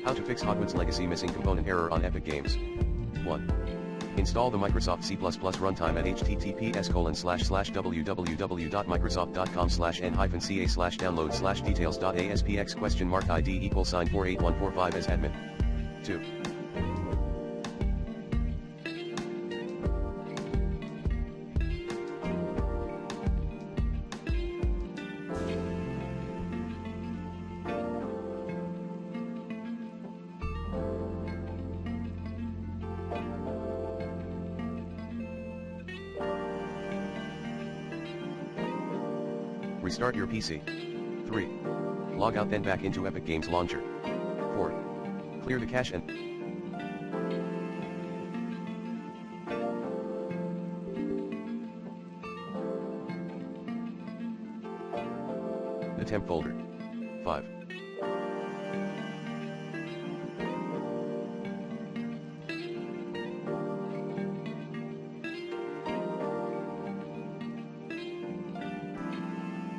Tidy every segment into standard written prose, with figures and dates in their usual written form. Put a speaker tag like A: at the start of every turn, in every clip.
A: How to fix Hogwarts legacy missing component error on Epic Games. 1. Install the Microsoft C++ runtime at https://www.microsoft.com/n-ca/download/details.aspx?id=481445 as admin. 2. Restart your PC. 3. Log out then back into Epic Games Launcher. 4. Clear the cache and the temp folder. 5.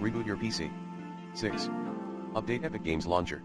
A: Reboot your PC. 6. Update Epic Games Launcher.